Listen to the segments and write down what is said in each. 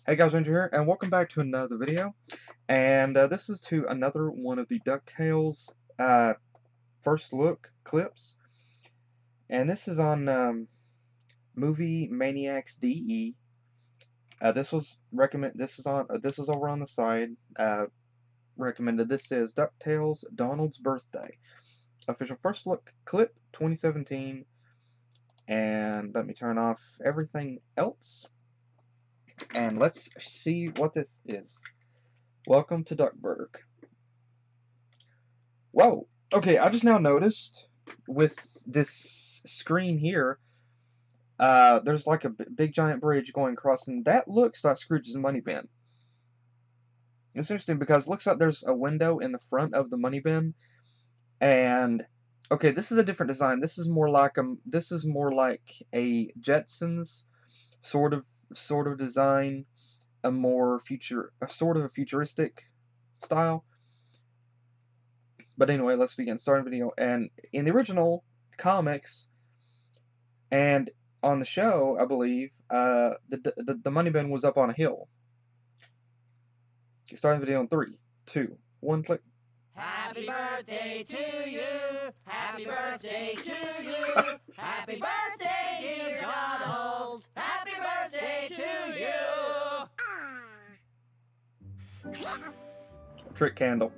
Hey guys, Ranger here, and welcome back to another video. And this is to another one of the DuckTales first look clips. And this is on Movie Maniacs DE. This was this is over on the side. Recommended. This is DuckTales Donald's Birthday. Official first look clip 2017. And let me turn off everything else. And let's see what this is. Welcome to Duckburg. Whoa! Okay, I just now noticed with this screen here, there's like a big giant bridge going across, and that looks like Scrooge's money bin. It's interesting because it looks like there's a window in the front of the money bin, and okay, this is a different design. This is more like a Jetsons sort of design. A sort of a futuristic style. But anyway, let's begin. Starting video. And in the original comics and on the show, I believe, the money bin was up on a hill. Starting video in 3, 2, 1, click. Happy birthday to you. Happy birthday to you. Happy birthday, dear Donald. Happy birthday to you. Trick candle.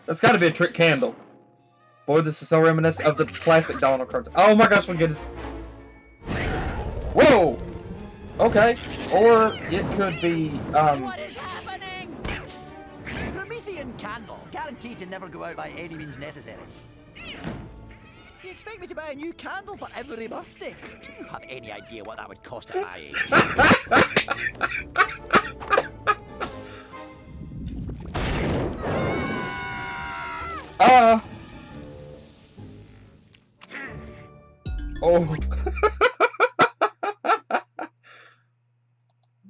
That's gotta be a trick candle. Boy, this is so reminiscent of the classic Donald cartoon. Oh my gosh, my goodness. Whoa! Okay. Or it could be, What is happening? Promethean candle. Guaranteed to never go out by any means necessary. You expect me to buy a new candle for every birthday? Do you have any idea what that would cost at my age? Oh.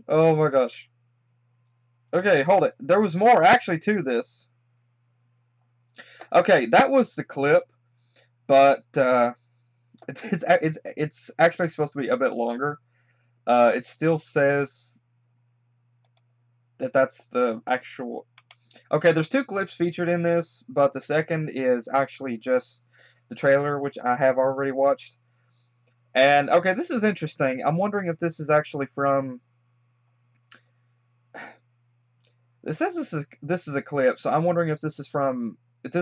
Oh my gosh. Okay, hold it. There was more actually to this. Okay, that was the clip, but it's actually supposed to be a bit longer. It still says that that's the actual. Okay, there's 2 clips featured in this, but the second is actually just the trailer, which I have already watched. And okay, this is interesting. I'm wondering if this is actually from. It says this is a clip, so I'm wondering if this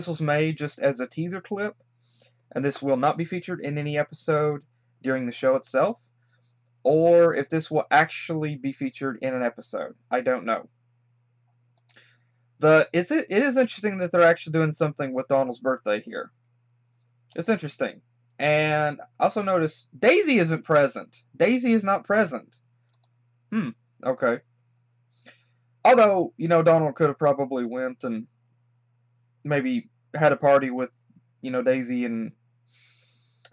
was made just as a teaser clip, and this will not be featured in any episode during the show itself, or if this will actually be featured in an episode. I don't know. But it is interesting that they're actually doing something with Donald's birthday here. It's interesting. And also notice Daisy isn't present. Daisy is not present. Okay. Although, you know, Donald could have probably went and maybe had a party with, you know, Daisy and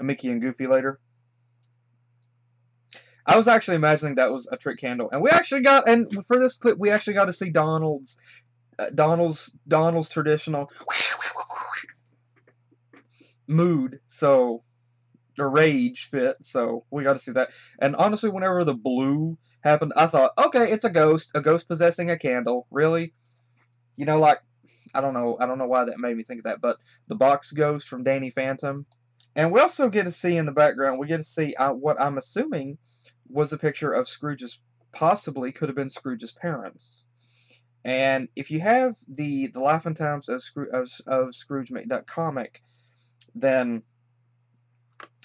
Mickey and Goofy later. I was actually imagining that was a trick candle. And and for this clip, we actually got to see Donald's traditional mood, so, or rage fit, so we got to see that. And honestly, whenever the blue happened, I thought, okay, it's a ghost possessing a candle. Really? You know, like, I don't know why that made me think of that, but the box ghost from Danny Phantom. And we also get to see in the background, we get to see what I'm assuming was a picture of possibly could have been Scrooge's parents. And if you have the Laughing Times of Scrooge McDuck comic, then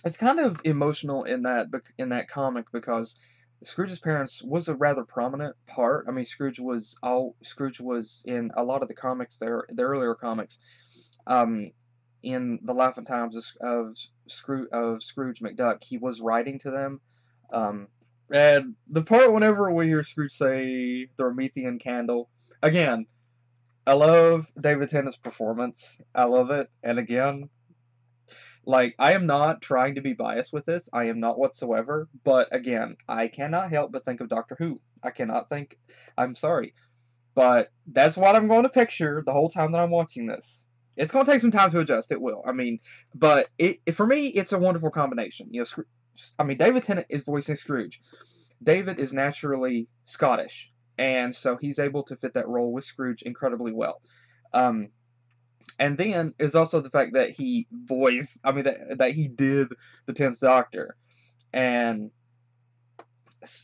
it's kind of emotional in that comic because Scrooge's parents was a rather prominent part. I mean, Scrooge was in a lot of the comics the earlier comics, in the Laughing Times of Scrooge McDuck. He was writing to them, and the part whenever we hear Scrooge say the Promethean candle again. I love David Tennant's performance. I love it, and again. Like, I am not trying to be biased with this. I am not whatsoever. But, again, I cannot help but think of Doctor Who. I'm sorry. But that's what I'm going to picture the whole time that I'm watching this. It's going to take some time to adjust. It will. I mean, but for me, it's a wonderful combination. You know, I mean, David Tennant is voicing Scrooge. David is naturally Scottish, and so he's able to fit that role with Scrooge incredibly well. Um, and then is also the fact that he voiced, I mean, that he did the 10th Doctor, and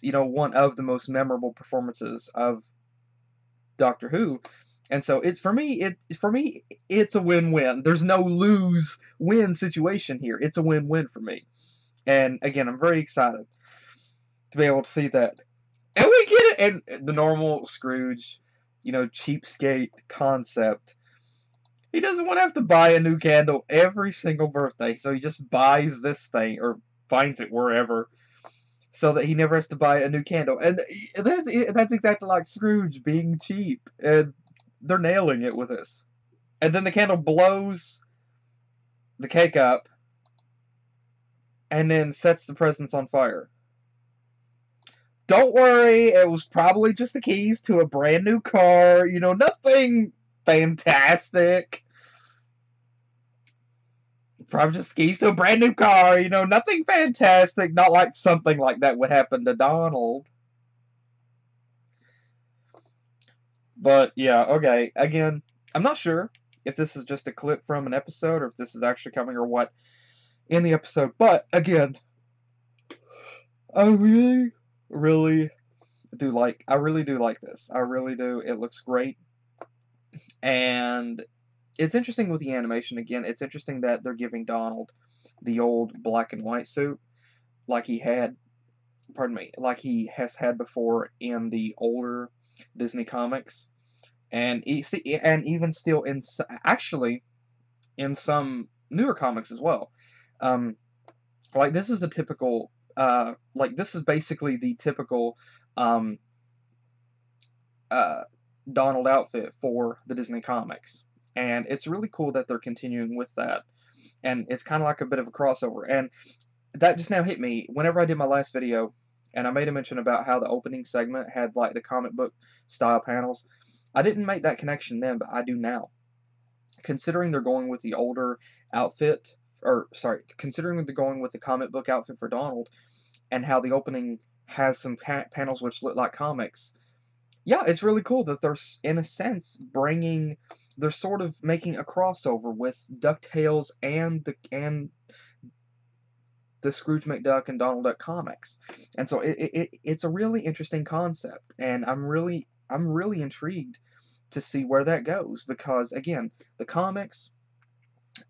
you know, one of the most memorable performances of Doctor Who. And so it's for me, it's a win-win. There's no lose-win situation here. It's a win-win for me. And again, I'm very excited to be able to see that. And we get it. And the normal Scrooge, you know, cheapskate concept. He doesn't want to have to buy a new candle every single birthday, so he just buys this thing or finds it wherever, so that he never has to buy a new candle. And that's exactly like Scrooge being cheap. And they're nailing it with this. And then the candle blows the cake up and then sets the presents on fire. Don't worry, it was probably just the keys to a brand new car. You know, nothing fantastic. Probably just keys to a brand new car. You know, nothing fantastic. Not like something like that would happen to Donald. But yeah, okay. Again, I'm not sure if this is just a clip from an episode or if this is actually coming or what in the episode. But again, I really do like this. I really do. It looks great. And it's interesting with the animation again. It's interesting that they're giving Donald the old black and white suit like he had, pardon me, like he has had before in the older Disney comics. And even still actually in some newer comics as well. Like this is a typical like this is basically the typical um, Donald outfit for the Disney comics. And it's really cool that they're continuing with that. And it's kind of like a bit of a crossover. And that just now hit me whenever I did my last video, and I made a mention about how the opening segment had like the comic book style panels. I didn't make that connection then, but I do now. Considering they're going with the older outfit, or sorry, considering they're going with the comic book outfit for Donald, and how the opening has some panels which look like comics. Yeah, it's really cool that they're, in a sense, they're sort of making a crossover with DuckTales and the Scrooge McDuck and Donald Duck comics. And so it's a really interesting concept, and I'm really intrigued to see where that goes, because again, the comics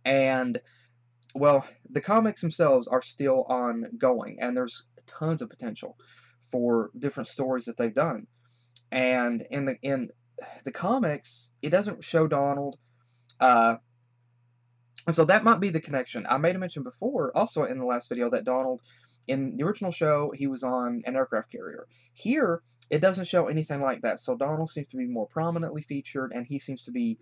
and well, the comics themselves are still ongoing, and there's tons of potential for different stories that they've done. And in the comics, it doesn't show Donald. So that might be the connection. I made a mention before, also in the last video, that Donald, in the original show, he was on an aircraft carrier. Here, it doesn't show anything like that. So Donald seems to be more prominently featured, and he seems to be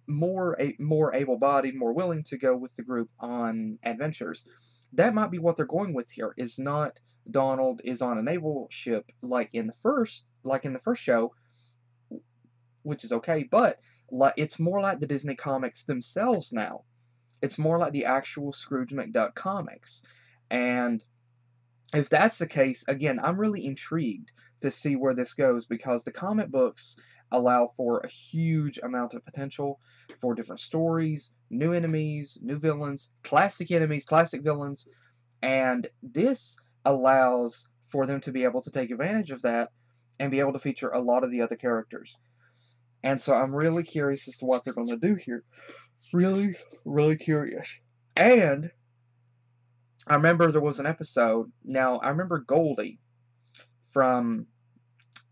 more able-bodied, more willing to go with the group on adventures. That might be what they're going with here. Is not Donald is on a naval ship like in the first show, which is okay, but it's more like the Disney comics themselves now. It's more like the actual Scrooge McDuck comics. And if that's the case, again, I'm really intrigued to see where this goes, because the comic books allow for a huge amount of potential for different stories, new enemies, new villains, classic enemies, classic villains, and this allows for them to be able to take advantage of that and be able to feature a lot of the other characters. And so I'm really curious as to what they're going to do here. Really curious. And I remember there was an episode. Now, I remember Goldie from,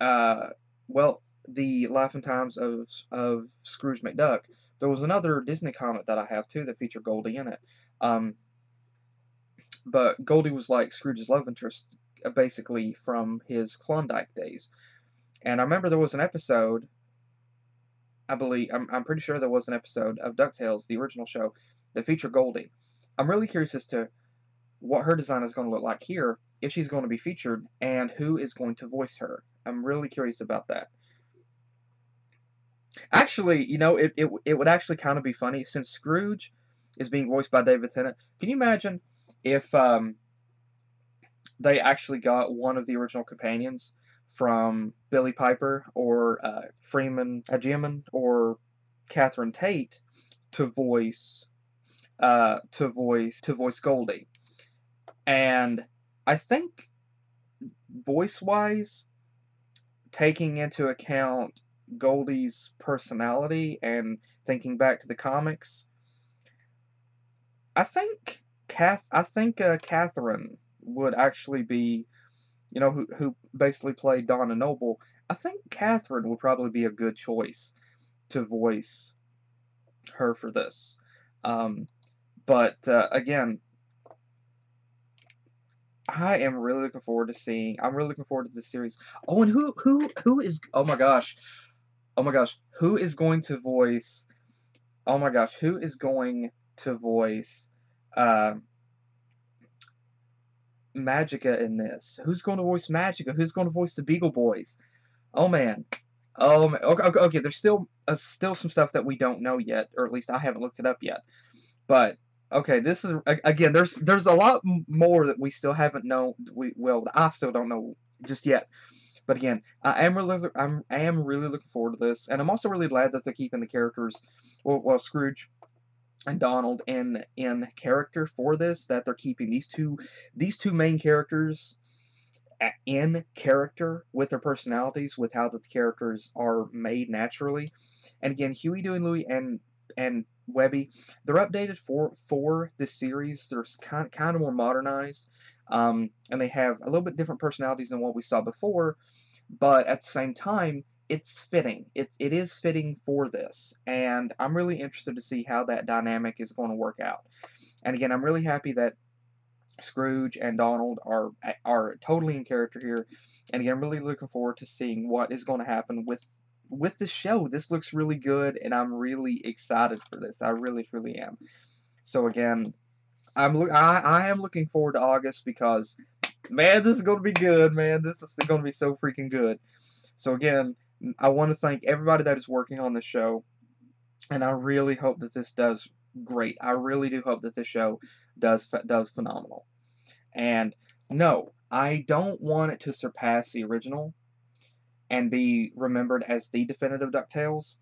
well, the Life and Times of Scrooge McDuck. There was another Disney comic that I have, too, that featured Goldie in it. But Goldie was like Scrooge's love interest, basically, from his Klondike days. And I remember there was an episode, I'm pretty sure there was an episode of DuckTales, the original show, that featured Goldie. I'm really curious as to what her design is going to look like here, if she's going to be featured, and who is going to voice her. I'm really curious about that. Actually, you know, it would actually kind of be funny since Scrooge is being voiced by David Tennant. Can you imagine if they actually got one of the original companions from Billy Piper or Freeman Ajiaman or Catherine Tate to voice to voice Goldie? And I think voice wise, taking into account Goldie's personality and thinking back to the comics, I think Catherine would actually be, you know, who basically played Donna Noble. I think Catherine would probably be a good choice to voice her for this. Um, but again, I am really looking forward to seeing. I'm really looking forward to this series. Oh, and who is? Oh my gosh, who is going to voice? Oh my gosh, who is going to voice? Uh, Magica in this? Who's going to voice Magica? Who's going to voice the Beagle Boys? Oh man. Oh man. Okay, okay, okay. There's still some stuff that we don't know yet, or at least I haven't looked it up yet. But okay, this is again. There's a lot more that we still haven't known. I still don't know just yet. But again, I am really looking forward to this, and I'm also really glad that they're keeping the characters, well Scrooge and Donald in character for this. That they're keeping these two main characters in character with their personalities, with how the characters are made naturally. And again, Huey, Dewey, and Louie and Webby, they're updated for this series. They're kind of more modernized, and they have a little bit different personalities than what we saw before. But at the same time, it's fitting. It is fitting for this, and I'm really interested to see how that dynamic is going to work out. And again, I'm really happy that Scrooge and Donald are totally in character here, and again, I'm really looking forward to seeing what is going to happen with this show. This looks really good, and I'm really excited for this. I really, truly am. So again, I am looking forward to August because man, this is going to be good. Man, this is going to be so freaking good. So again, I want to thank everybody that is working on this show, and I really hope that this does great. I really do hope that this show does phenomenal. And no, I don't want it to surpass the original and be remembered as the definitive DuckTales,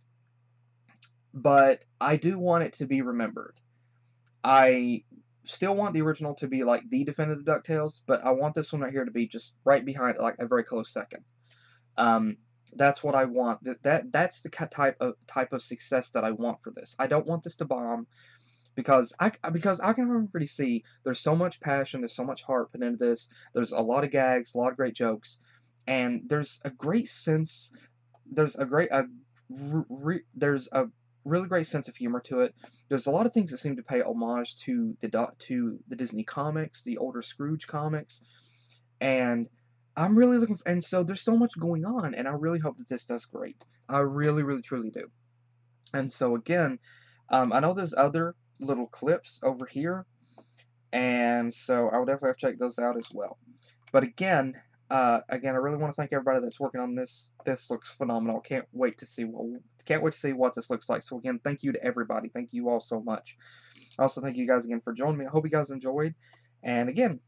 but I do want it to be remembered. I still want the original to be like the definitive DuckTales, but I want this one right here to be just right behind it, like a very close second. Um, that's what I want. That's the type of success that I want for this. I don't want this to bomb because I can already see there's so much passion, there's so much heart put into this. There's a lot of gags, a lot of great jokes, and there's a great sense. There's a great there's a really great sense of humor to it. There's a lot of things that seem to pay homage to the Disney comics, the older Scrooge comics, and I'm really looking for, and so there's so much going on, and I really hope that this does great. I really, really, truly do. And so again, I know there's other little clips over here, and so I will definitely have to check those out as well. But again, I really want to thank everybody that's working on this. This looks phenomenal. Can't wait to see what this looks like. So again, thank you to everybody. Thank you all so much. Also, thank you guys again for joining me. I hope you guys enjoyed. And again,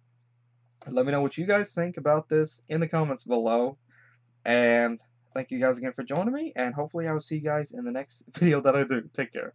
let me know what you guys think about this in the comments below. And thank you guys again for joining me. And hopefully I will see you guys in the next video that I do. Take care.